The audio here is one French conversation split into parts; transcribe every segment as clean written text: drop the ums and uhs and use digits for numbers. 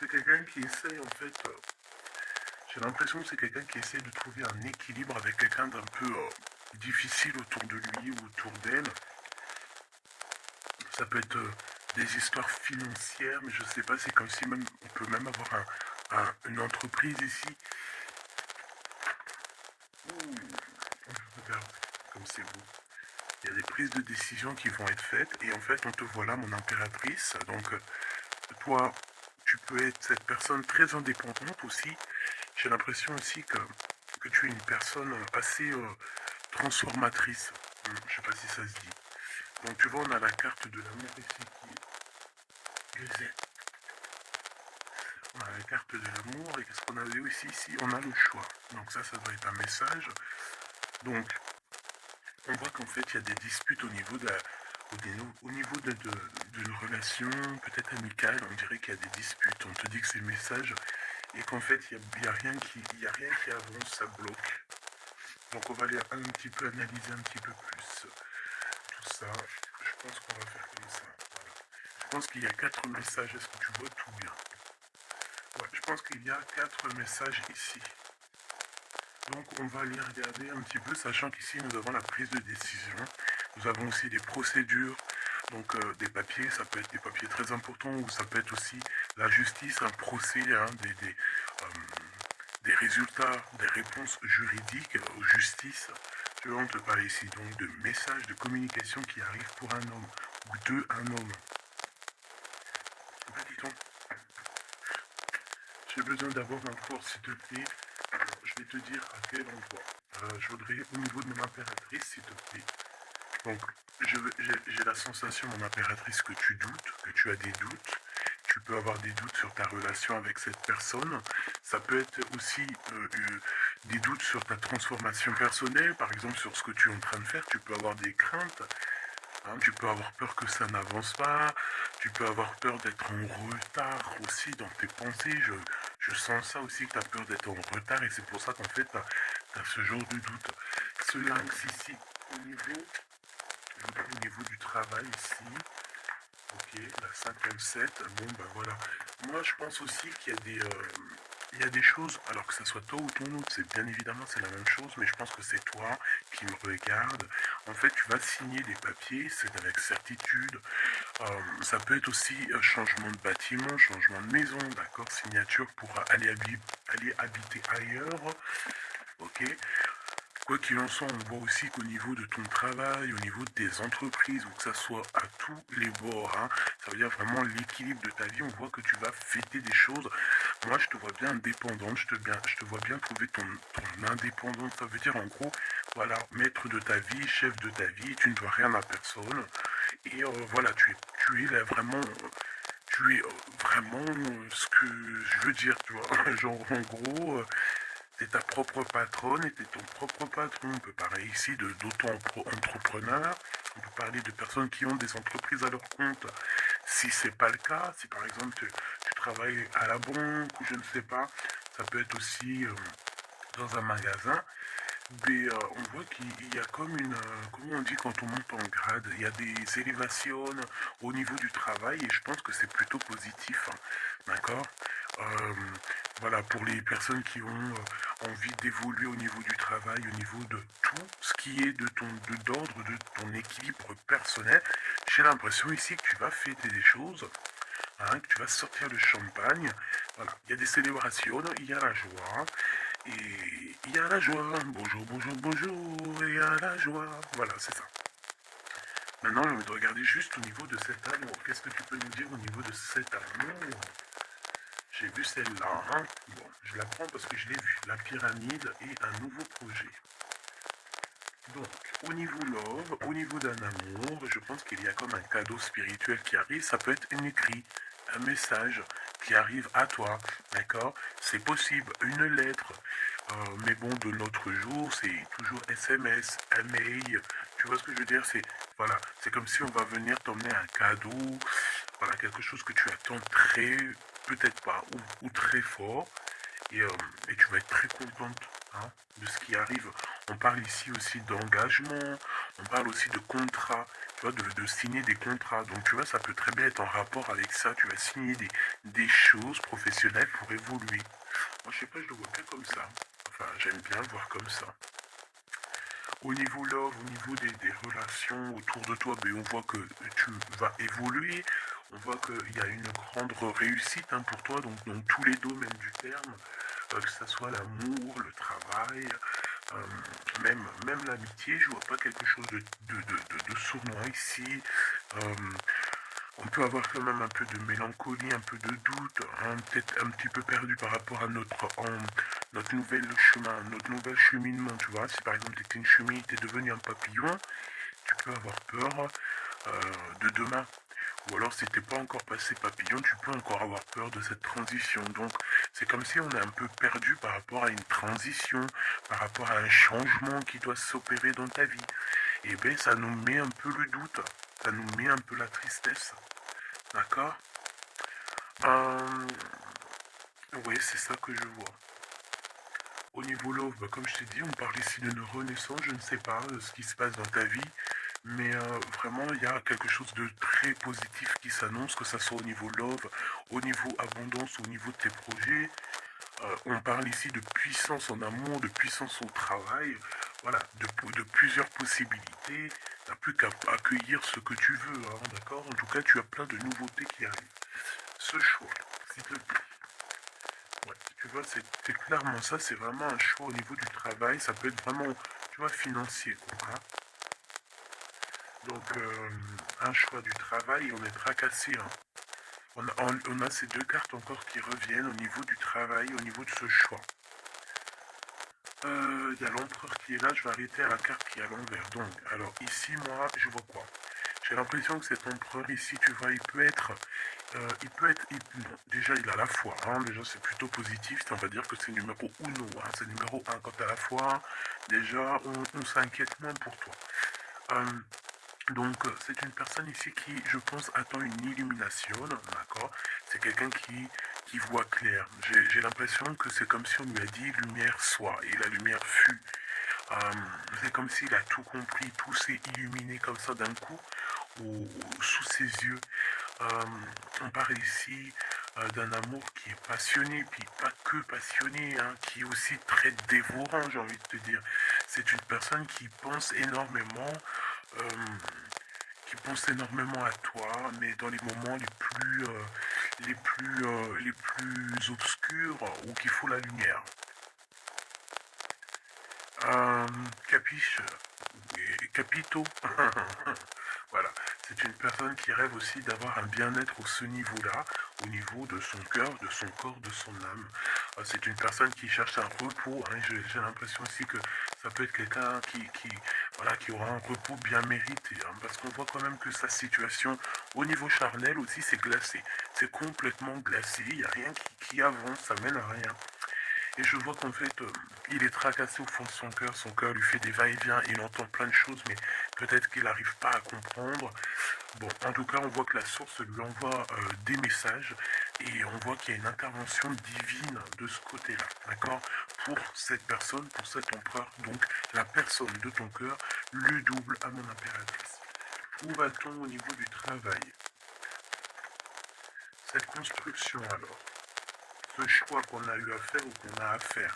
c'est quelqu'un qui essaie, en fait, j'ai l'impression que c'est quelqu'un qui essaie de trouver un équilibre avec quelqu'un d'un peu difficile autour de lui ou autour d'elle. Ça peut être des histoires financières, mais je sais pas, c'est comme si même on peut même avoir une entreprise ici. Ouh, regarde, comme c'est beau. Il y a des prises de décision qui vont être faites et en fait on te voit là, mon impératrice. Donc toi, tu peux être cette personne très indépendante aussi. J'ai l'impression aussi que tu es une personne assez transformatrice. Je sais pas si ça se dit. Donc tu vois, on a la carte de l'amour ici qui est grisée. On a la carte de l'amour et qu'est-ce qu'on avait aussi ici? On a le choix. Donc ça doit être un message. Donc on voit qu'en fait il y a des disputes au niveau d'une relation peut-être amicale. On dirait qu'il y a des disputes. On te dit que c'est le message et qu'en fait il y a rien qui avance, ça bloque. Donc on va aller un petit peu analyser un petit peu plus tout ça. Je pense qu'on va faire comme ça. Voilà. Je pense qu'il y a 4 messages. Est-ce que tu vois tout bien? Ouais, je pense qu'il y a 4 messages ici. Donc on va aller regarder un petit peu, sachant qu'ici nous avons la prise de décision. Nous avons aussi des procédures, donc des papiers, ça peut être des papiers très importants, ou ça peut être aussi la justice, un procès, hein, des résultats, des réponses juridiques aux justices. Je vais te parler ici donc de messages de communication qui arrivent pour un homme, ou de un homme. Dit-on, j'ai besoin d'avoir un force, s'il te plaît. Alors, je vais te dire à quel endroit. Je voudrais au niveau de mon impératrice, s'il te plaît. Donc, j'ai la sensation, mon impératrice, que tu doutes, que tu as des doutes. Tu peux avoir des doutes sur ta relation avec cette personne. Ça peut être aussi des doutes sur ta transformation personnelle, par exemple sur ce que tu es en train de faire. Tu peux avoir des craintes. Hein, tu peux avoir peur que ça n'avance pas. Tu peux avoir peur d'être en retard aussi dans tes pensées. Je sens ça aussi, que tu as peur d'être en retard et c'est pour ça qu'en fait, tu as ce genre de doute. Ce lynx ici, au niveau du travail ici, ok, la 57, bon ben voilà. Moi je pense aussi qu'il y a il y a des choses, alors que ça soit toi ou ton autre, c'est bien évidemment c'est la même chose, mais je pense que c'est toi qui me regarde. En fait, tu vas signer des papiers, c'est avec certitude. Ça peut être aussi changement de bâtiment, changement de maison, d'accord, signature pour aller habiter ailleurs, ok. Quoi qu'il en soit, on voit aussi qu'au niveau de ton travail, au niveau de tes entreprises, ou que ça soit à tous les bords, hein, ça veut dire vraiment l'équilibre de ta vie, on voit que tu vas fêter des choses. Moi, je te vois bien indépendante, je te vois bien trouver ton indépendance. Ça veut dire en gros, voilà, maître de ta vie, chef de ta vie, tu ne dois rien à personne. Et voilà, tu es là vraiment... Tu es vraiment ce que je veux dire, tu vois. Genre, en gros, t'es ta propre patronne et t'es ton propre patron. On peut parler ici d'auto-entrepreneurs. On peut parler de personnes qui ont des entreprises à leur compte. Si c'est pas le cas, si par exemple tu travailles à la banque ou je ne sais pas, ça peut être aussi dans un magasin. Mais on voit qu'il y a comme comment on dit quand on monte en grade, il y a des élévations au niveau du travail et je pense que c'est plutôt positif, hein, d'accord. Euh, voilà, pour les personnes qui ont envie d'évoluer au niveau du travail, au niveau de tout ce qui est d'ordre de ton équilibre personnel, j'ai l'impression ici que tu vas fêter des choses, hein, que tu vas sortir le champagne. Voilà, il y a des célébrations, il y a la joie. Et il y a la joie, bonjour, bonjour, bonjour, il y a la joie. Voilà, c'est ça. Maintenant, j'ai envie de regarder juste au niveau de cet amour. Qu'est-ce que tu peux nous dire au niveau de cet amour? J'ai vu celle-là, hein. Bon, je la prends parce que je l'ai vue. La pyramide et un nouveau projet. Donc, au niveau love, au niveau d'un amour, je pense qu'il y a comme un cadeau spirituel qui arrive. Ça peut être un écrit, un message qui arrive à toi, d'accord? C'est possible, une lettre. Mais bon, de notre jour, c'est toujours SMS, mail. Tu vois ce que je veux dire? Voilà, c'est comme si on va venir t'emmener un cadeau, voilà, quelque chose que tu attends peut-être pas, ou très fort. Et tu vas être très contente, hein, de ce qui arrive. On parle ici aussi d'engagement, on parle aussi de contrat, tu vois, de signer des contrats. Donc tu vois, ça peut très bien être en rapport avec ça. Tu vas signer des choses professionnelles pour évoluer. Moi, je sais pas, je le vois bien comme ça. Enfin, j'aime bien le voir comme ça. Au niveau love, au niveau des relations autour de toi, ben, on voit que tu vas évoluer. On voit qu'il y a une grande réussite, hein, pour toi, donc dans tous les domaines du terme, que ce soit l'amour, le travail, euh, même l'amitié. Je vois pas quelque chose de sournois ici. Euh, on peut avoir quand même un peu de mélancolie, un peu de doute, hein, peut-être un petit peu perdu par rapport à notre nouvel chemin, notre nouvel cheminement, tu vois. Si par exemple tu étais une chenille, tu es devenu un papillon, tu peux avoir peur de demain. Ou alors si t'es pas encore passé papillon, tu peux encore avoir peur de cette transition. Donc c'est comme si on est un peu perdu par rapport à une transition, par rapport à un changement qui doit s'opérer dans ta vie. Et bien ça nous met un peu le doute, ça nous met un peu la tristesse. D'accord. euh, Oui, c'est ça que je vois. Au niveau love, bah, comme je t'ai dit, on parle ici d'une renaissance. Je ne sais pas ce qui se passe dans ta vie, mais vraiment, il y a quelque chose de très positif qui s'annonce, que ce soit au niveau love, au niveau abondance, au niveau de tes projets. On parle ici de puissance en amour, de puissance au travail, voilà, de plusieurs possibilités. Tu n'as plus qu'à accueillir ce que tu veux, hein, d'accord. En tout cas, tu as plein de nouveautés qui arrivent. Ce choix, s'il te plaît. Ouais, tu vois, c'est clairement ça, c'est vraiment un choix au niveau du travail, ça peut être vraiment, tu vois, financier, quoi, hein. Donc, un choix du travail, on est tracassé, hein. On a ces deux cartes encore qui reviennent au niveau du travail, au niveau de ce choix. Il y a l'empereur qui est là, je vais arrêter à la carte qui est à l'envers. Donc, alors ici, moi, je vois quoi? J'ai l'impression que cet empereur ici, tu vois, bon, déjà il a la foi, hein, déjà c'est plutôt positif, on va dire que c'est numéro uno, hein, c'est numéro un. Quand t'as la foi, déjà on s'inquiète moins pour toi. Euh, donc c'est une personne ici qui, je pense, attend une illumination, d'accord. C'est quelqu'un qui voit clair. J'ai l'impression que c'est comme si on lui a dit lumière soit, et la lumière fut. Euh, c'est comme s'il a tout compris, tout s'est illuminé comme ça d'un coup, sous ses yeux. Euh, on parle ici d'un amour qui est passionné, puis pas que passionné, hein, qui est aussi très dévorant, j'ai envie de te dire. C'est une personne euh, qui pense énormément à toi, mais dans les moments les plus obscurs où qu'il faut la lumière. Euh, Capiche, Capito. Voilà, c'est une personne qui rêve aussi d'avoir un bien-être au ce niveau-là, au niveau de son cœur, de son corps, de son âme. C'est une personne qui cherche un repos, hein. J'ai l'impression aussi que ça peut être quelqu'un voilà, qui aura un repos bien mérité, hein, parce qu'on voit quand même que sa situation au niveau charnel aussi c'est glacé. C'est complètement glacé, il n'y a rien qui avance, ça mène à rien. Et je vois qu'en fait, il est tracassé au fond de son cœur lui fait des va-et-vient, il entend plein de choses, mais peut-être qu'il n'arrive pas à comprendre. Bon, en tout cas, on voit que la source lui envoie des messages et on voit qu'il y a une intervention divine de ce côté-là, d'accord. Pour cette personne, pour cet empereur, donc la personne de ton cœur, le double à mon impératrice. Où va-t-on au niveau du travail? Cette construction alors, ce choix qu'on a eu à faire ou qu'on a à faire.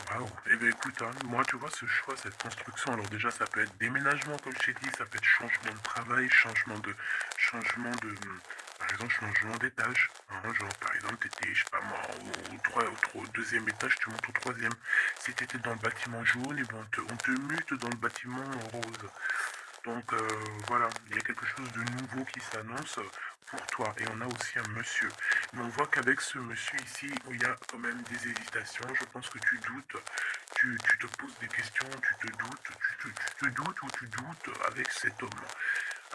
Waouh, eh bien écoute, hein, moi tu vois ce choix, cette construction, alors déjà ça peut être déménagement comme je t'ai dit, ça peut être changement de travail, par exemple changement d'étage, hein, genre par exemple t'étais, je sais pas moi, au deuxième étage, tu montes au troisième. Si t'étais dans le bâtiment jaune, et bon, on te mute dans le bâtiment rose. Donc voilà, il y a quelque chose de nouveau qui s'annonce pour toi. Et on a aussi un monsieur. Mais on voit qu'avec ce monsieur ici, il y a quand même des hésitations. Je pense que tu doutes, tu te poses des questions, tu te doutes ou tu doutes avec cet homme.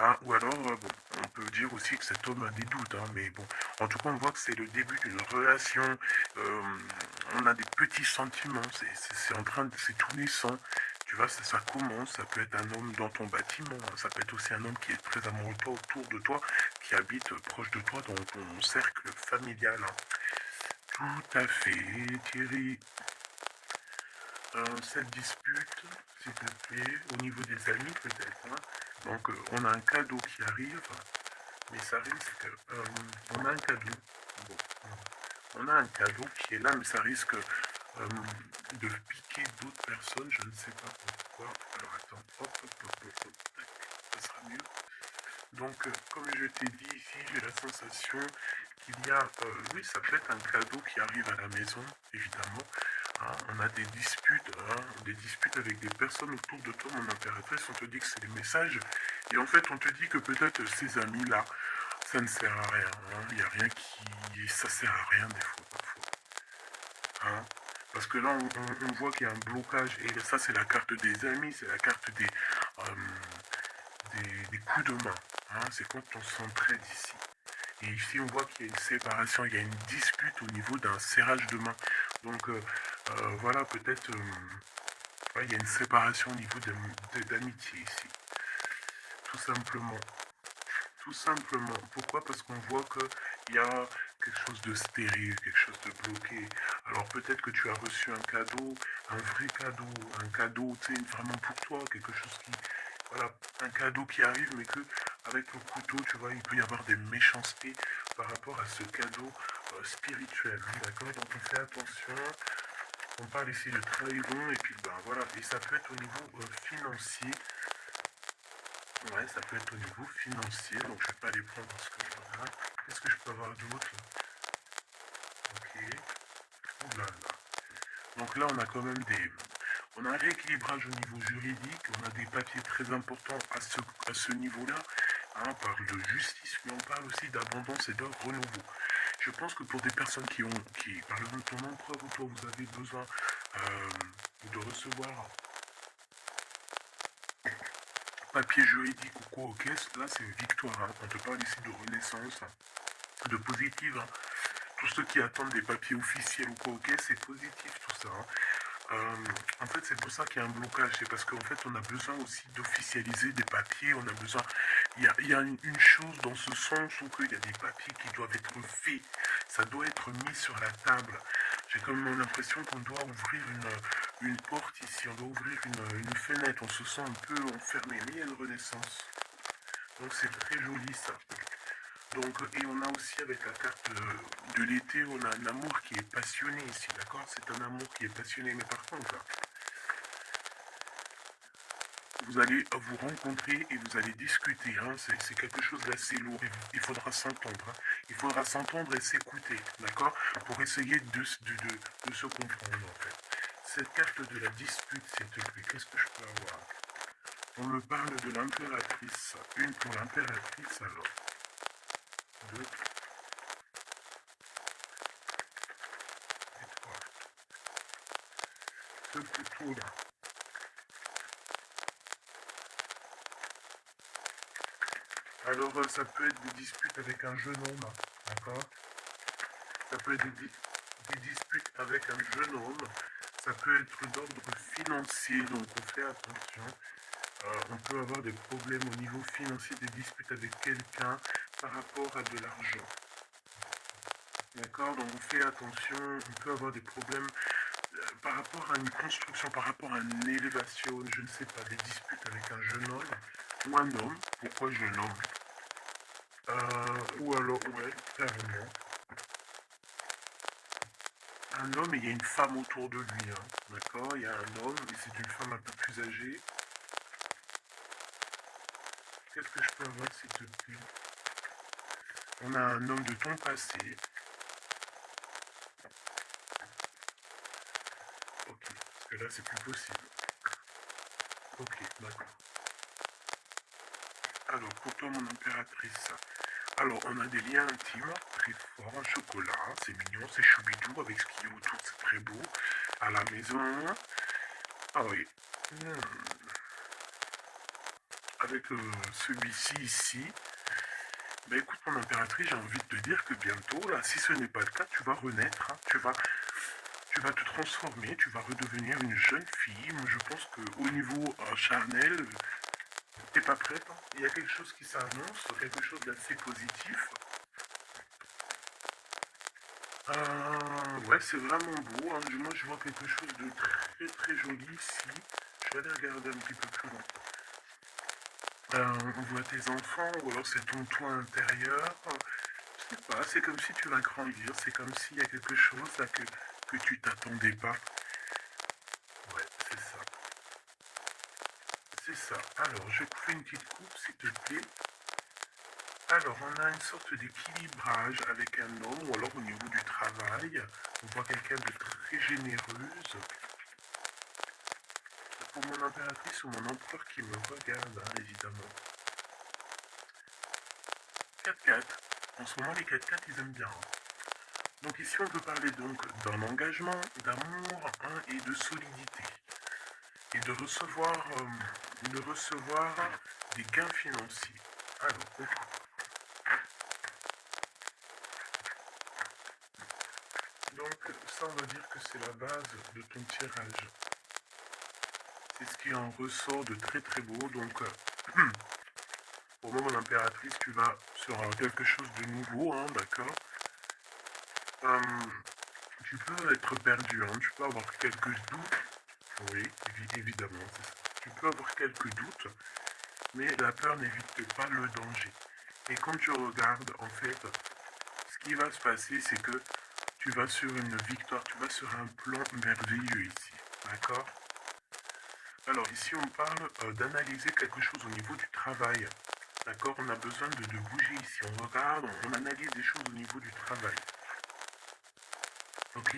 Hein, ou alors, bon, on peut dire aussi que cet homme a des doutes, hein, mais bon, en tout cas, on voit que c'est le début d'une relation. euh, on a des petits sentiments, c'est tout naissant. Tu vois, ça commence, ça peut être un homme dans ton bâtiment, hein, ça peut être aussi un homme qui est très amoureux de toi, autour de toi, qui habite proche de toi dans ton cercle familial, hein. Tout à fait, Thierry. cette dispute, s'il te plaît, au niveau des amis peut-être. Hein. Donc on a un cadeau qui arrive, mais ça risque... on a un cadeau. Bon, on a un cadeau qui est là, mais ça risque de piquer d'autres personnes, je ne sais pas pourquoi. Alors attends, hop, hop, hop, hop, hop, tac, ça sera mieux. Donc, comme je t'ai dit ici, j'ai la sensation qu'il y a, oui, ça peut être un cadeau qui arrive à la maison, évidemment. Hein, on a des disputes avec des personnes autour de toi, mon impératrice, on te dit que c'est des messages, et en fait, on te dit que peut-être ces amis-là, ça ne sert à rien. Hein, il n'y a rien qui... ça sert à rien des fois, parfois. Hein, parce que là, on voit qu'il y a un blocage, et ça, c'est la carte des amis, c'est la carte des coups de main. Hein, c'est quand on s'entraide ici. Et ici, on voit qu'il y a une séparation, il y a une dispute au niveau d'un serrage de main. Donc, voilà, peut-être, ouais, il y a une séparation au niveau d'amitié ici. Tout simplement. Tout simplement. Pourquoi? Parce qu'on voit qu'il y a quelque chose de stérile, quelque chose de bloqué. Alors peut-être que tu as reçu un cadeau, un vrai cadeau, un cadeau, tu sais, vraiment pour toi, quelque chose qui... Voilà, un cadeau qui arrive, mais que avec le couteau, tu vois, il peut y avoir des méchancetés par rapport à ce cadeau spirituel. Hein, d'accord? Donc on fait attention. On parle ici de trahison, et puis ben voilà. Et ça peut être au niveau financier. Ouais, ça peut être au niveau financier, donc je vais pas les prendre parce que voilà. Qu'est-ce que je peux avoir d'autre? Ok. Oula là. Donc là, on a quand même on a un rééquilibrage au niveau juridique, on a des papiers très importants à ce niveau-là. Hein, on parle de justice, mais on parle aussi d'abondance et de renouveau. Je pense que pour des personnes par exemple, ton empereur ou toi, vous avez besoin de recevoir papier juridique ou quoi aux caisses, là c'est une victoire. Hein. On te parle ici de renaissance, de positive. Hein. Tous ceux qui attendent des papiers officiels ou quoi aux caisses, c'est positif tout ça. Hein. En fait, c'est pour ça qu'il y a un blocage. C'est parce qu'en fait, on a besoin aussi d'officialiser des papiers. On a besoin. Il y a une chose dans ce sens où il y a des papiers qui doivent être faits. Ça doit être mis sur la table. J'ai quand même l'impression qu'on doit ouvrir une porte ici. On doit ouvrir une fenêtre. On se sent un peu enfermé. Mais il y a une renaissance. Donc c'est très joli ça. Donc, et on a aussi avec la carte de l'été, on a un amour qui est passionné ici, d'accord? C'est un amour qui est passionné, mais par contre, vous allez vous rencontrer et vous allez discuter, hein? C'est quelque chose d'assez lourd, il faudra s'entendre, hein? Il faudra s'entendre et s'écouter, d'accord? Pour essayer de se comprendre, en fait. Cette carte de la dispute, s'il te plaît, qu'est-ce que je peux avoir? On me parle de l'impératrice, une pour l'impératrice alors. Deux, ce couteau-là. Alors, ça peut être des disputes avec un jeune homme, d'accord? Ça peut être des disputes avec un jeune homme. Ça peut être d'ordre financier, donc on fait attention. On peut avoir des problèmes au niveau financier, des disputes avec quelqu'un par rapport à de l'argent. D'accord? Donc on fait attention. On peut avoir des problèmes par rapport à une construction, par rapport à une élévation, je ne sais pas, des disputes avec un jeune homme ou un homme. Pourquoi jeune homme? Ou alors, ouais, carrément. Un homme et il y a une femme autour de lui, hein. D'accord? Il y a un homme et c'est une femme un peu plus âgée. Qu'est-ce que je peux avoir, s'il te plaît? On a un homme de ton passé. Ok, parce que là c'est plus possible. Ok, d'accord. Alors, pour toi, mon impératrice. Alors, on a des liens intimes, très forts, un chocolat, c'est mignon, c'est choubidou, avec ce qui est autour, c'est très beau. À la maison. Ah oui. Avec celui-ci ici. Ben écoute, mon impératrice, j'ai envie de te dire que bientôt, là, si ce n'est pas le cas, tu vas renaître, hein, tu vas te transformer, tu vas redevenir une jeune fille. Moi, je pense qu'au niveau charnel, t'es pas prête. Hein. Il y a quelque chose qui s'annonce, quelque chose d'assez positif. Ouais, c'est vraiment beau, hein. Moi, je vois quelque chose de très très joli ici. Je vais aller regarder un petit peu plus loin. On voit tes enfants, ou alors c'est ton toit intérieur. Je sais pas, c'est comme si tu vas grandir, c'est comme s'il y a quelque chose là que tu t'attendais pas. Ouais, c'est ça. C'est ça. Alors, je fais une petite coupe, s'il te plaît. Alors, on a une sorte d'équilibrage avec un homme, ou alors au niveau du travail, on voit quelqu'un de très généreuse. Pour mon impératrice ou mon empereur qui me regarde, hein, évidemment. 4x4. En ce moment, les 4x4, ils aiment bien. Donc ici, on peut parler donc d'un engagement, d'amour, hein, et de solidité. Et de recevoir des gains financiers. Alors, donc ça, on va dire que c'est la base de ton tirage. C'est ce qui en ressort de très très beau. Donc, pour moi, mon impératrice, tu vas sur quelque chose de nouveau, hein, d'accord. Tu peux être perdu, hein, tu peux avoir quelques doutes. Oui, évidemment, c'est ça. Tu peux avoir quelques doutes, mais la peur n'évite pas le danger. Et quand tu regardes, en fait, ce qui va se passer, c'est que tu vas sur une victoire, tu vas sur un plan merveilleux ici. D'accord? Alors ici, on parle d'analyser quelque chose au niveau du travail. D'accord? On a besoin de bouger ici. On regarde, on analyse des choses au niveau du travail. Ok?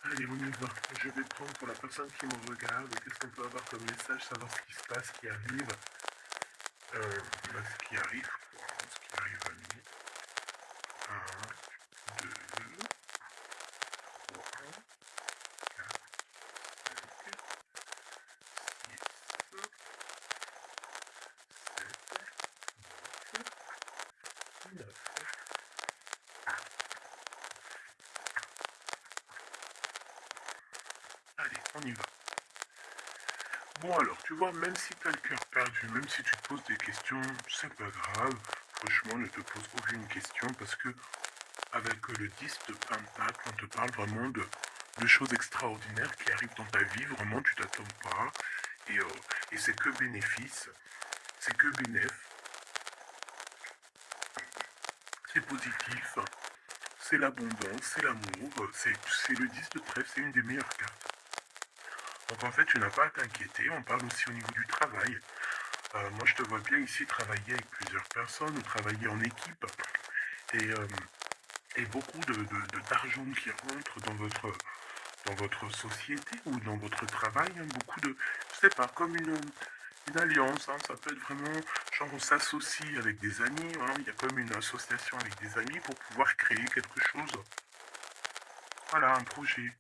Allez, on y va. Je vais prendre pour la personne qui me regarde. Qu'est-ce qu'on peut avoir comme message, savoir ce qui se passe, ce qui arrive. Ce qui arrive, quoi. Ce qui arrive à lui. 1, 2, 3, 4, 5, 6, 7, 9. Allez, on y va. Bon alors, tu vois, même si tu as le cœur perdu, même si tu te poses des questions, c'est pas grave. Franchement, ne te pose aucune question parce que avec le 10 de Pentacle, on te parle vraiment de choses extraordinaires qui arrivent dans ta vie. Vraiment, tu t'attends pas. Et c'est que bénéfice. C'est que bénéf. C'est positif. C'est l'abondance, c'est l'amour. C'est le 10 de trèfle, c'est une des meilleures cartes. Donc en fait, tu n'as pas à t'inquiéter. On parle aussi au niveau du travail. Moi, je te vois bien ici travailler avec plusieurs personnes ou travailler en équipe. Et beaucoup d'argent qui rentre dans votre société ou dans votre travail. Hein, beaucoup de, je sais pas, comme une alliance. Hein, ça peut être vraiment, genre on s'associe avec des amis. Hein, il y a comme une association avec des amis pour pouvoir créer quelque chose. Voilà, un projet.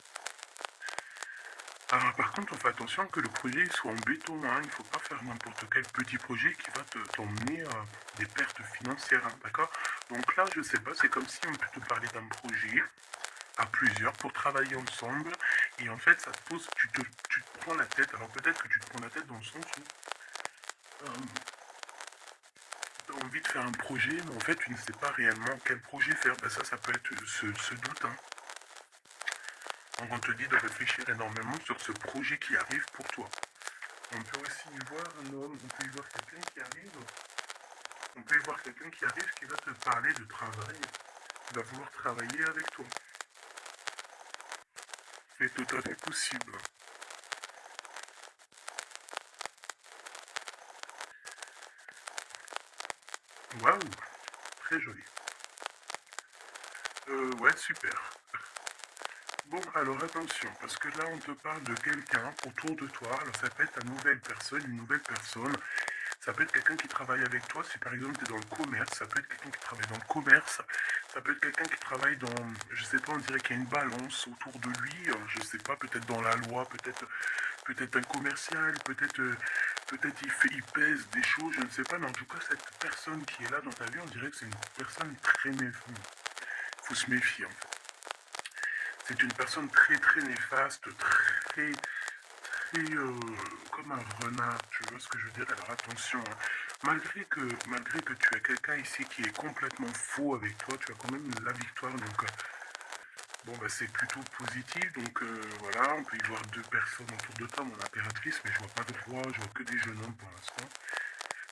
Alors, par contre, on fait attention que le projet soit en béton. Hein. Il ne faut pas faire n'importe quel petit projet qui va t'emmener à des pertes financières. Hein, d'accord? Donc là, je sais pas, c'est comme si on peut te parler d'un projet à plusieurs pour travailler ensemble. Et en fait, ça te pose, tu te prends la tête. Alors peut-être que tu te prends la tête dans le sens où tu as envie de faire un projet, mais en fait, tu ne sais pas réellement quel projet faire. Ben ça peut être ce doute. Hein. Donc on te dit de réfléchir énormément sur ce projet qui arrive pour toi. On peut aussi y voir un homme, on peut y voir quelqu'un qui arrive. On peut y voir quelqu'un qui arrive qui va te parler de travail, qui va vouloir travailler avec toi. C'est tout à fait possible. Waouh, très joli. Ouais, super. Bon, alors attention, parce que là on te parle de quelqu'un autour de toi. Alors ça peut être une nouvelle personne. Ça peut être quelqu'un qui travaille avec toi. Si par exemple tu es dans le commerce, ça peut être quelqu'un qui travaille dans le commerce. Ça peut être quelqu'un qui travaille dans, je sais pas, on dirait qu'il y a une balance autour de lui. Je sais pas, peut-être dans la loi, peut-être un commercial, peut-être il pèse des choses, je ne sais pas. Mais en tout cas, cette personne qui est là dans ta vie, on dirait que c'est une personne très méfiante. Il faut se méfier en fait. C'est une personne très très néfaste, très comme un renard, tu vois ce que je veux dire? Alors attention, hein. malgré que tu as quelqu'un ici qui est complètement faux avec toi, tu as quand même la victoire. Donc, bon, bah, c'est plutôt positif. Donc, voilà, on peut y voir deux personnes autour de toi, mon impératrice, mais je vois pas de roi, je vois que des jeunes hommes pour l'instant.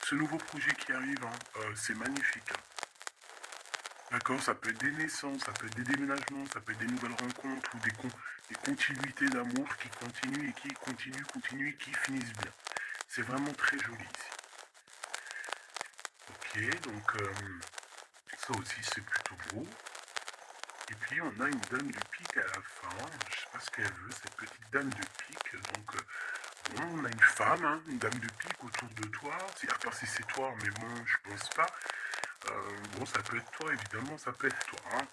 Ce nouveau projet qui arrive, hein, c'est magnifique. Hein. D'accord, ça peut être des naissances, ça peut être des déménagements, ça peut être des nouvelles rencontres ou des continuités d'amour qui continuent et qui continuent et qui finissent bien. C'est vraiment très joli ici. Ok, donc ça aussi c'est plutôt beau. Et puis on a une dame de pique à la fin. Je sais pas ce qu'elle veut, cette petite dame de pique. Donc bon, on a une femme, hein, une dame de pique autour de toi. À part si c'est toi, mais bon, je pense pas. Bon, ça peut être toi, évidemment, ça peut être toi. Hein.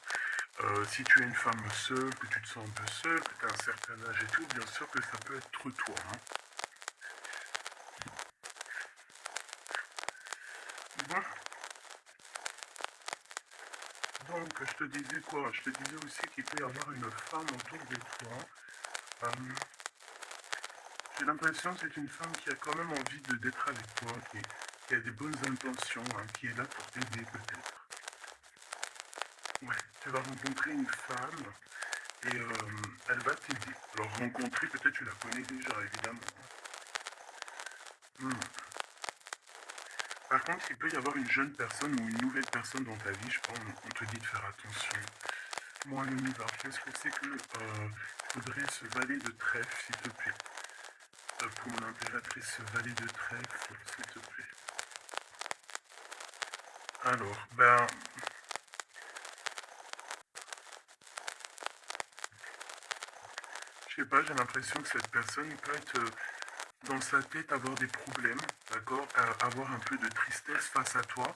Si tu es une femme seule, que tu te sens un peu seule, que tu as un certain âge et tout, bien sûr que ça peut être toi. Hein. Bon, donc je te disais quoi? Je te disais aussi qu'il peut y avoir une femme autour de toi. Euh, J'ai l'impression que c'est une femme qui a quand même envie d'être avec toi, qui a des bonnes intentions, hein, qui est là pour t'aider peut-être. Ouais, tu vas rencontrer une femme et elle va t'aider. Alors rencontrer, peut-être tu la connais déjà, évidemment. Hmm. Par contre, il peut y avoir une jeune personne ou une nouvelle personne dans ta vie, je pense, on te dit de faire attention. Moi, l'univers, qu'est-ce que c'est que faudrait ce valet de trèfle, s'il te plaît. Pour mon impératrice, ce valet de trèfle, s'il te plaît. Alors, ben, je sais pas, j'ai l'impression que cette personne peut être dans sa tête avoir des problèmes, d'accord, avoir un peu de tristesse face à toi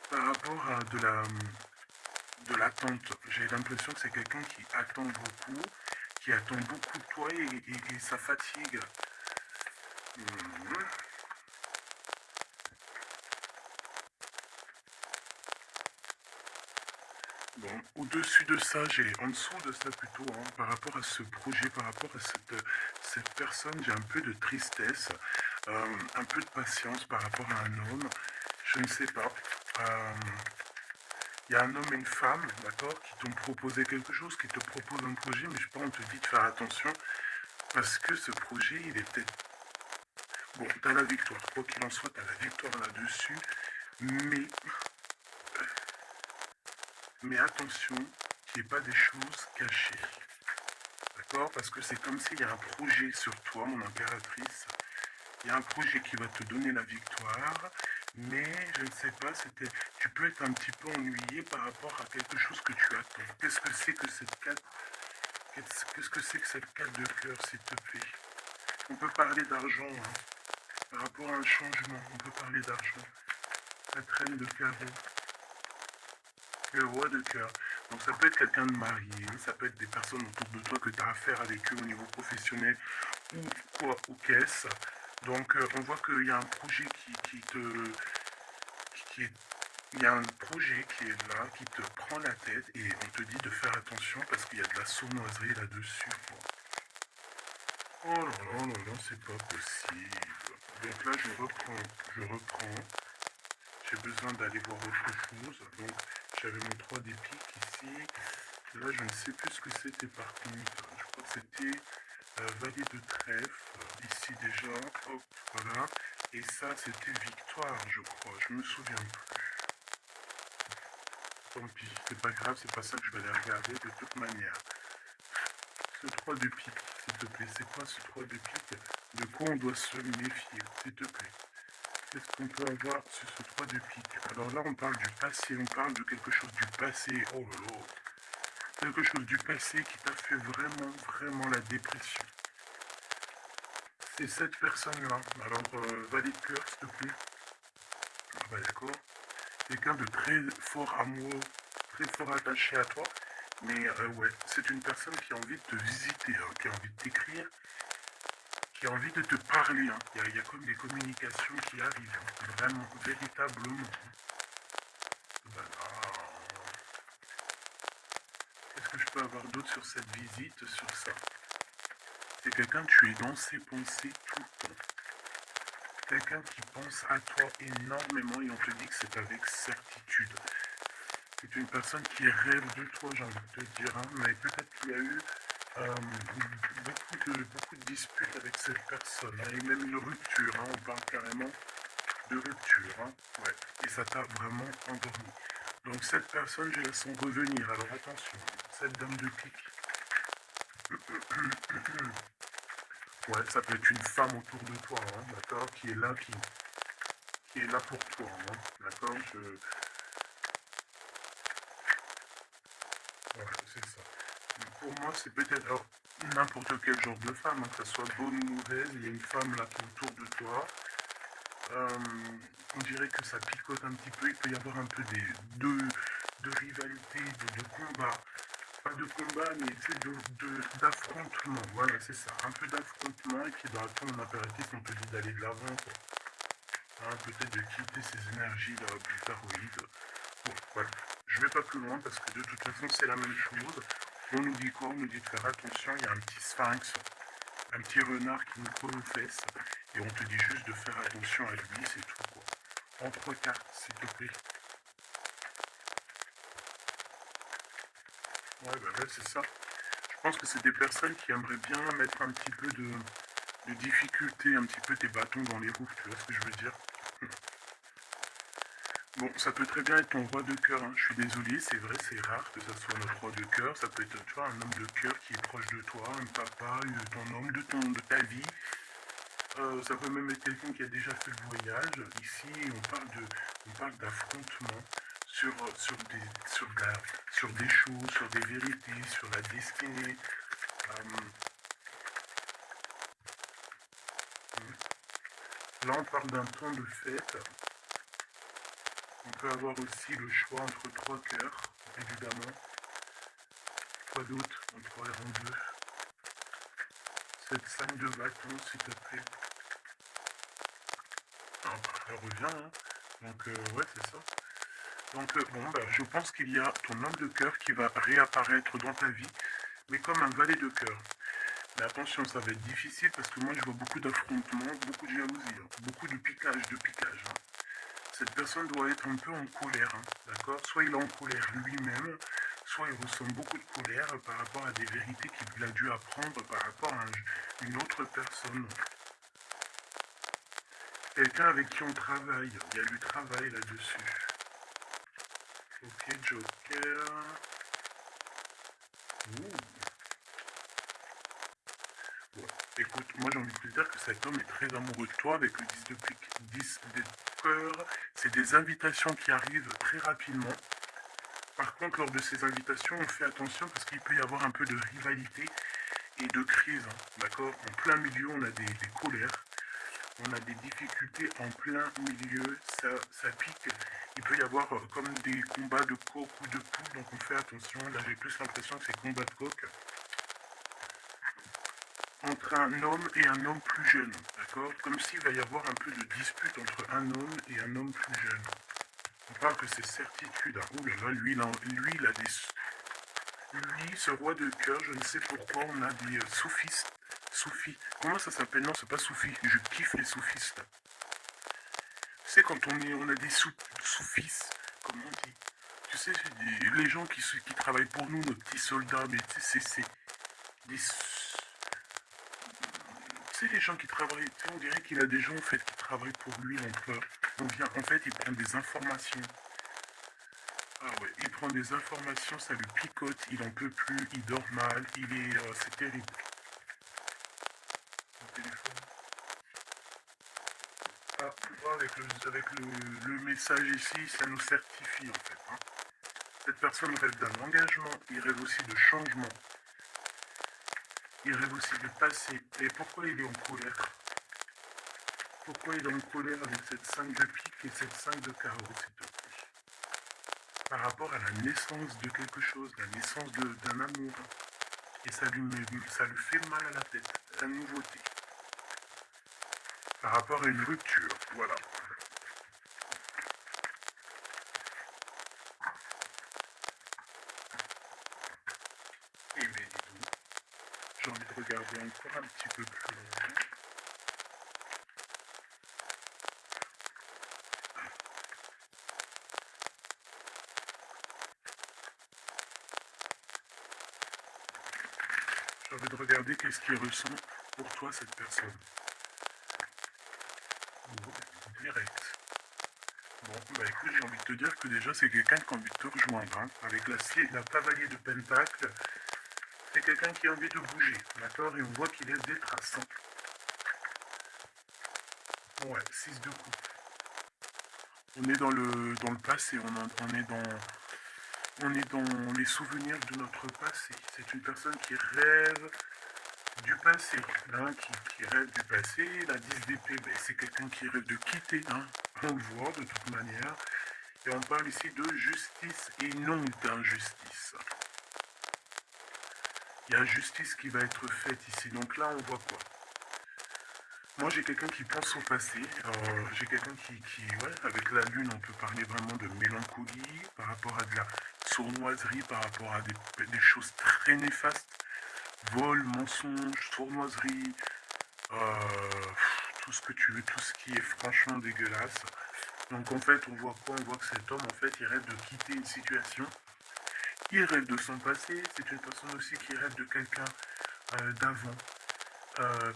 par rapport à de l'attente. J'ai l'impression que c'est quelqu'un qui attend beaucoup, qui attend beaucoup de toi et ça fatigue. Mhm. Bon, au-dessus de ça, j'ai en dessous de ça plutôt, hein, par rapport à ce projet, par rapport à cette personne, j'ai un peu de tristesse, un peu de patience par rapport à un homme. Je ne sais pas. Euh, Il y a un homme et une femme, d'accord, qui t'ont proposé quelque chose, qui te proposent un projet, mais je pense on te dit de faire attention parce que ce projet, il est peut-être. Bon, t'as la victoire, quoi qu'il en soit, t'as la victoire là-dessus, mais, mais attention qu'il n'y ait pas des choses cachées, d'accord, parce que c'est comme s'il y a un projet sur toi, mon impératrice, il y a un projet qui va te donner la victoire, mais je ne sais pas, tu peux être un petit peu ennuyé par rapport à quelque chose que tu attends. Qu'est-ce que c'est que cette carte? Qu'est-ce que c'est que cette carte de cœur, s'il te plaît? On peut parler d'argent, hein. Par rapport à un changement, on peut parler d'argent. Cette reine de carreau, le roi de cœur. Donc ça peut être quelqu'un de marié, ça peut être des personnes autour de toi que tu as affaire avec eux au niveau professionnel ou quoi, ou qu'est-ce. Donc on voit qu'il y a un projet qui est il y a un projet qui est là, qui te prend la tête et on te dit de faire attention parce qu'il y a de la sournoiserie là-dessus. Oh là là là là, c'est pas possible. Donc là, je reprends. J'ai besoin d'aller voir autre chose. Donc, j'avais mon 3 des piques ici. Là, je ne sais plus ce que c'était par contre. Je crois que c'était Vallée de Trèfle. Ici déjà. Hop, voilà. Et ça, c'était Victoire, je crois. Je me souviens plus. Tant pis, c'est pas grave, c'est pas ça que je vais aller regarder de toute manière. Ce 3 de pique, s'il te plaît, c'est quoi ce 3 de pique? De quoi on doit se méfier, s'il te plaît? Qu'est-ce qu'on peut avoir sur ce 3 de pique? Alors là, on parle du passé, on parle de quelque chose du passé. Oh là là! Quelque chose du passé qui t'a fait vraiment, vraiment la dépression. C'est cette personne-là. Alors, valide cœur, s'il te plaît. Ah bah d'accord. Quelqu'un de très fort amoureux, très fort attaché à toi. Mais ouais, c'est une personne qui a envie de te visiter, hein, qui a envie de t'écrire, qui a envie de te parler. Hein. Il y a comme des communications qui arrivent, hein, vraiment, véritablement. Ben, qu'est-ce que je peux avoir d'autre sur cette visite, sur ça? C'est quelqu'un, tu es dans ses pensées tout le temps. quelqu'un qui pense à toi énormément et on te dit que c'est avec certitude. C'est une personne qui rêve de toi, j'ai envie de te dire, hein, mais peut-être qu'il y a eu beaucoup de disputes avec cette personne, hein, et même une rupture, hein, on parle carrément de rupture, hein, ouais, et ça t'a vraiment endormi. Donc cette personne, je la sens revenir, alors attention, cette dame de pique, ouais, ça peut être une femme autour de toi, hein, d'accord, qui est là pour toi, hein, d'accord, voilà, c'est ça. Pour moi, c'est peut-être n'importe quel genre de femme, hein, que ce soit bonne ou mauvaise, il y a une femme là qui est autour de toi. On dirait que ça picote un petit peu, il peut y avoir un peu de rivalité, de combat. Pas de combat, mais d'affrontement. Voilà, c'est ça. Un peu d'affrontement, et puis dans ton impératif, on te dit d'aller de l'avant, quoi. Hein, peut-être de quitter ces énergies-là, bizarroïdes. Bon, voilà. Je vais pas plus loin parce que de toute façon, c'est la même chose. On nous dit quoi? On nous dit de faire attention, il y a un petit sphinx, un petit renard qui nous colle aux fesses, et on te dit juste de faire attention à lui, c'est tout, quoi. En 3 cartes, s'il te plaît. Ouais, c'est ça. Je pense que c'est des personnes qui aimeraient bien mettre un petit peu de difficulté, un petit peu tes bâtons dans les roues, tu vois ce que je veux dire? Bon, ça peut très bien être ton roi de cœur, hein. Je suis désolé, c'est vrai, c'est rare que ça soit notre roi de cœur. Ça peut être, tu vois, un homme de cœur qui est proche de toi, un papa, ton homme de ta vie. Ça peut même être quelqu'un qui a déjà fait le voyage. Ici, on parle d'affrontement sur des choses, sur des vérités, sur la destinée. Là, on parle d'un temps de fête. On peut avoir aussi le choix entre 3 cœurs, évidemment. Quoi d'autre? En 3 et en 2. Cette 5 de bâton, s'il te plaît. Ah, bah, elle revient, hein. Donc, ouais, c'est ça. Donc, je pense qu'il y a ton homme de cœur qui va réapparaître dans ta vie, mais comme un valet de cœur. Mais attention, ça va être difficile parce que moi, je vois beaucoup d'affrontements, beaucoup de jalousie, hein, beaucoup de piquage, hein. Cette personne doit être un peu en colère, hein, d'accord? Soit il est en colère lui-même, soit il ressent beaucoup de colère par rapport à des vérités qu'il a dû apprendre par rapport à une autre personne. Quelqu'un avec qui on travaille, il y a du travail là-dessus. Ok, Joker. Ouh. Bon, écoute, moi j'ai envie de te dire que cet homme est très amoureux de toi avec le 10 de cœur. C'est des invitations qui arrivent très rapidement. Par contre, lors de ces invitations, on fait attention parce qu'il peut y avoir un peu de rivalité et de crise, hein, d'accord? En plein milieu, on a des colères, on a des difficultés en plein milieu, ça pique. Il peut y avoir comme des combats de coq ou de poule, donc on fait attention. Là, j'ai plus l'impression que c'est combat de coq entre un homme et un homme plus jeune, d'accord? Comme s'il va y avoir un peu de dispute entre un homme et un homme plus jeune. On parle que c'est certitude. Ah, ouh là là, lui, il a des... Lui, ce roi de cœur, je ne sais pourquoi, on a des soufistes. Soufis. Comment ça s'appelle? Non, c'est pas soufis. Je kiffe les soufistes. Tu sais, quand on a des soufis, comment on dit? Tu sais, les gens qui travaillent pour nous, nos petits soldats, mais tu sais, c'est des... Tu sais, les gens qui travaillent, tu sais, on dirait qu'il a des gens en fait qui travaillent pour lui, l'empereur. En fait, il prend des informations. Ah ouais, il prend des informations, ça lui picote, il en peut plus, il dort mal, c'est terrible. Mon téléphone. Ah, tu vois, avec le message ici, ça nous certifie en fait, hein. Cette personne rêve d'un engagement, il rêve aussi de changement, il rêve aussi de passé. Et pourquoi il est en colère? Pourquoi il est en colère avec cette 5 de pique et cette 5 de carreau, s'il te plaît? Par rapport à la naissance de quelque chose, la naissance d'un amour. Et ça lui fait mal à la tête, la nouveauté. Par rapport à une rupture, voilà. Eh bien, dis donc, j'ai envie de regarder encore un petit peu plus loin. J'ai envie de regarder qu'est-ce qu'il ressent pour toi cette personne. Direct. Bon, bah écoute, j'ai envie de te dire que déjà c'est quelqu'un qui a envie de te rejoindre. Hein. Avec la cavalier de pentacle, c'est quelqu'un qui a envie de bouger, d'accord? Et on voit qu'il laisse des traces. Hein. Ouais, 6 de coupe. On est dans le passé, on est dans les souvenirs de notre passé. C'est une personne qui rêve du passé, hein, qui rêve du passé. La 10 d'épée, ben, c'est quelqu'un qui rêve de quitter, hein. On le voit de toute manière. Et on parle ici de justice et non d'injustice. Il y a justice qui va être faite ici. Donc là, on voit quoi? Moi, j'ai quelqu'un qui pense au passé. J'ai quelqu'un ouais, avec la lune, on peut parler vraiment de mélancolie par rapport à de la sournoiserie, par rapport à des choses très néfastes. Vol, mensonge, sournoiserie, tout ce que tu veux, tout ce qui est franchement dégueulasse. Donc en fait, on voit quoi? On voit que cet homme, en fait, il rêve de quitter une situation. Il rêve de son passé. C'est une personne aussi qui rêve de quelqu'un d'avant.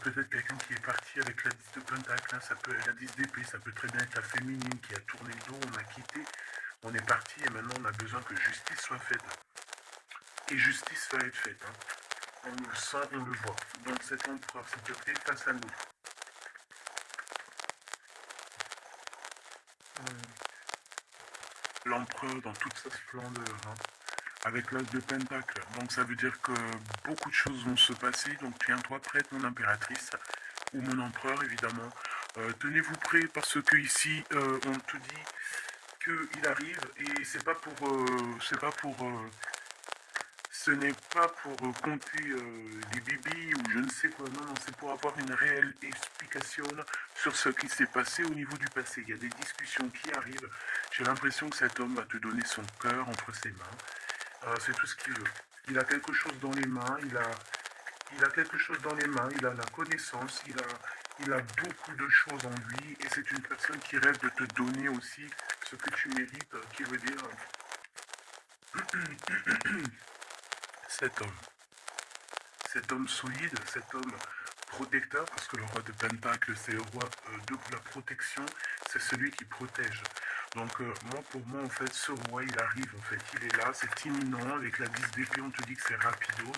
Peut-être quelqu'un qui est parti avec la 10 de pentacle, hein, ça peut être la 10 d'épée, ça peut très bien être la féminine qui a tourné le dos, on a quitté, on est parti et maintenant on a besoin que justice soit faite. Et justice va être faite. Hein. On le sent, on le voit. Donc cet empereur, s'il te plaît, face à nous. L'empereur dans toute sa splendeur, hein, avec l'as de pentacle. Donc ça veut dire que beaucoup de choses vont se passer. Donc tiens-toi prête, mon impératrice, ou mon empereur, évidemment. Tenez-vous prêts parce que ici, on te dit qu'il arrive et c'est pas pour, ce n'est pas pour compter les bibis ou je ne sais quoi, non, c'est pour avoir une réelle explication sur ce qui s'est passé au niveau du passé. Il y a des discussions qui arrivent. J'ai l'impression que cet homme va te donner son cœur entre ses mains. C'est tout ce qu'il veut. Il a quelque chose dans les mains, il a quelque chose dans les mains, il a la connaissance, il a beaucoup de choses en lui et c'est une personne qui rêve de te donner aussi ce que tu mérites, qui veut dire cet homme solide, cet homme protecteur, parce que le roi de Pentacle, c'est le roi de la protection, c'est celui qui protège. Donc moi, pour moi, en fait, ce roi, il arrive, en fait, il est là, c'est imminent, avec la 10 d'épée, on te dit que c'est rapidos.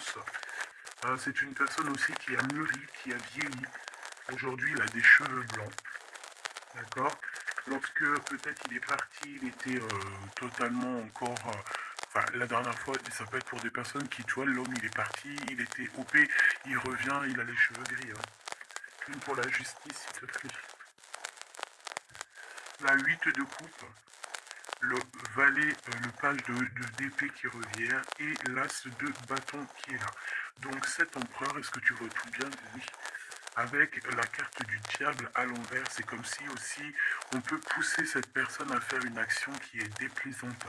C'est une personne aussi qui a mûri, qui a vieilli. Aujourd'hui, il a des cheveux blancs, d'accord? Lorsque peut-être il est parti, il était totalement encore... Enfin, la dernière fois, ça peut être pour des personnes qui, tu vois, l'homme, il est parti, il était OP, il revient, il a les cheveux gris. Hein. Une pour la justice, s'il te plaît. La 8 de coupe, le valet, le page d'épée qui revient, et l'as de bâton qui est là. Donc cet empereur, est-ce que tu vois tout bien? Oui. Avec la carte du diable à l'envers, c'est comme si aussi on peut pousser cette personne à faire une action qui est déplaisante.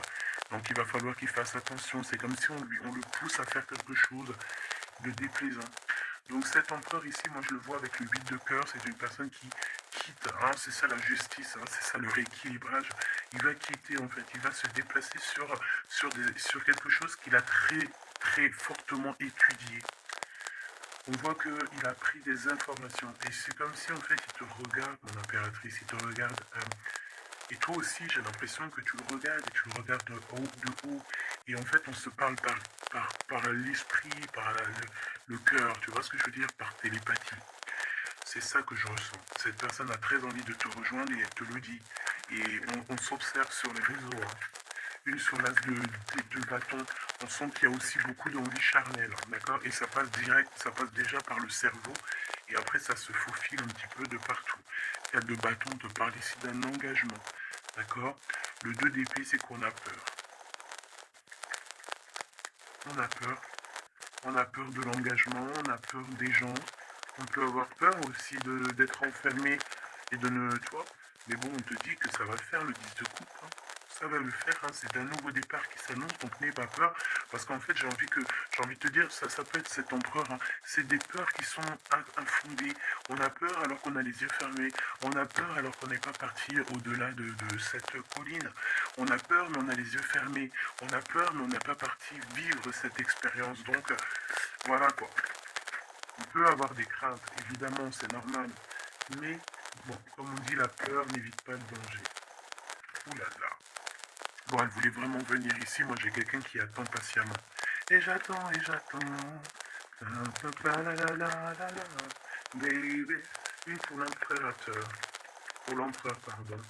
Donc il va falloir qu'il fasse attention. C'est comme si on le pousse à faire quelque chose de déplaisant. Donc cet empereur ici, moi je le vois avec le 8 de cœur, c'est une personne qui quitte, hein, c'est ça la justice, hein, c'est ça le rééquilibrage. Il va quitter en fait, il va se déplacer sur quelque chose qu'il a très fortement étudié. On voit qu'il a pris des informations et c'est comme si en fait il te regarde, mon impératrice, il te regarde. Et toi aussi, j'ai l'impression que tu le regardes et tu le regardes de haut. Et en fait, on se parle par l'esprit, par le cœur, tu vois ce que je veux dire, par télépathie. C'est ça que je ressens. Cette personne a très envie de te rejoindre et elle te le dit. Et on s'observe sur les réseaux. Hein. Une sur l'as de bâton, on sent qu'il y a aussi beaucoup d'envie charnelle, d'accord? Et ça passe direct, ça passe déjà par le cerveau, et après ça se faufile un petit peu de partout. 4 de bâton te parle ici d'un engagement, d'accord? Le 2 d'épée, c'est qu'on a peur. On a peur. On a peur de l'engagement, on a peur des gens. On peut avoir peur aussi d'être enfermé et de ne... Tu vois? Mais bon, on te dit que ça va le faire, le 10 de coupe. Hein. Ça va le faire, hein. C'est un nouveau départ qui s'annonce, donc n'aie pas peur. Parce qu'en fait, j'ai envie de te dire, ça peut être cet empereur. Hein. C'est des peurs qui sont infondées. On a peur alors qu'on a les yeux fermés. On a peur alors qu'on n'est pas parti au-delà de cette colline. On a peur, mais on a les yeux fermés. On a peur, mais on n'est pas parti vivre cette expérience. Donc, voilà quoi. On peut avoir des craintes, évidemment, c'est normal. Mais, bon, comme on dit, la peur n'évite pas le danger. Ouh là là. Bon, elle voulait vraiment venir ici. Moi, j'ai quelqu'un qui attend patiemment. Et j'attends, et j'attends. La la la la la la. Baby. Une pour l'impérateur. Pour l'empereur, pardon.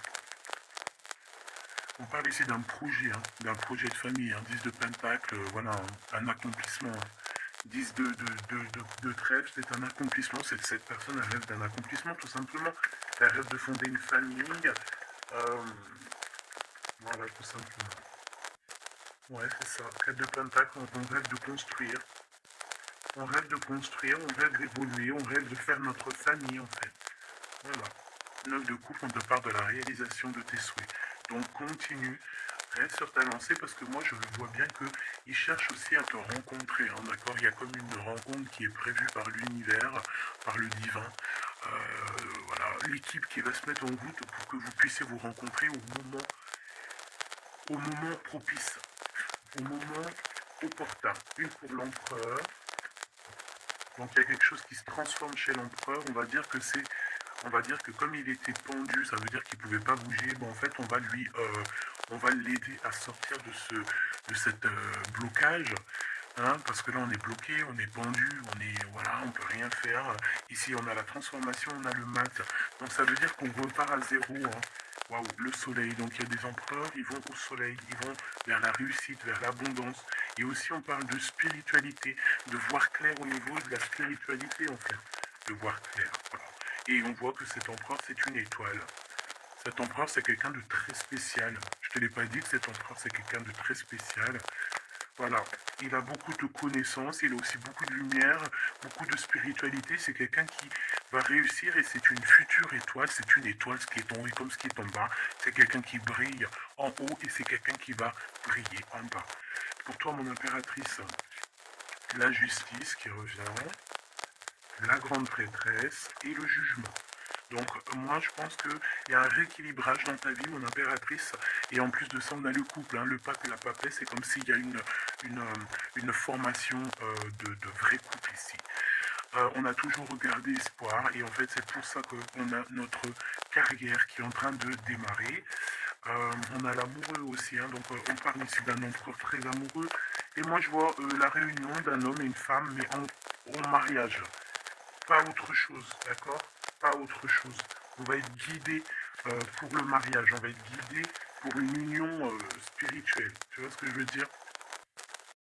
On parle ici d'un projet de famille, 10 de pentacle, voilà, un accomplissement. 10 de trèfle, c'est un accomplissement. Cette personne elle rêve d'un accomplissement, tout simplement. Elle rêve de fonder une famille. Voilà, tout simplement. Ouais, c'est ça. 4 de pentacle, on rêve de construire. On rêve de construire, on rêve d'évoluer, on rêve de faire notre famille, en fait. Voilà. 9 de coupe, on te parle de la réalisation de tes souhaits. Donc continue, reste sur ta lancée parce que moi je vois bien qu'il cherche aussi à te rencontrer, hein, d'accord. Il y a comme une rencontre qui est prévue par l'univers, par le divin. Voilà, l'équipe qui va se mettre en route pour que vous puissiez vous rencontrer au moment propice, au moment opportun. Une pour l'empereur. Donc il y a quelque chose qui se transforme chez l'empereur. On va dire que comme il était pendu, ça veut dire qu'il ne pouvait pas bouger. Bon, en fait, on va l'aider à sortir de cette blocage. Hein, parce que là, on est bloqué, on est pendu, voilà, on peut rien faire. Ici, on a la transformation, on a le mat. Donc, ça veut dire qu'on repart à zéro. Hein. Waouh, le soleil. Donc, il y a des empereurs, ils vont au soleil, ils vont vers la réussite, vers l'abondance. Et aussi, on parle de spiritualité, de voir clair au niveau de la spiritualité, en fait. De voir clair, voilà. Et on voit que cet empereur, c'est une étoile. Cet empereur, c'est quelqu'un de très spécial. Je te l'ai pas dit que cet empereur, c'est quelqu'un de très spécial. Voilà, il a beaucoup de connaissances, il a aussi beaucoup de lumière, beaucoup de spiritualité. C'est quelqu'un qui va réussir et c'est une future étoile. C'est une étoile, ce qui est en haut et comme ce qui est en bas. C'est quelqu'un qui brille en haut et c'est quelqu'un qui va briller en bas. Pour toi, mon impératrice, la justice qui revient, la grande prêtresse et le jugement. Donc moi je pense qu'il y a un rééquilibrage dans ta vie, mon impératrice, et en plus de ça on a le couple, hein, le pape et la papesse, c'est comme s'il y a une formation de vrai couple ici. On a toujours regardé espoir, et en fait c'est pour ça qu'on a notre carrière qui est en train de démarrer. On a l'amoureux aussi, hein, donc on parle ici d'un empereur très amoureux, et moi je vois la réunion d'un homme et une femme, mais en mariage. Pas autre chose, d'accord? Pas autre chose. On va être guidé pour le mariage, on va être guidé pour une union spirituelle. Tu vois ce que je veux dire?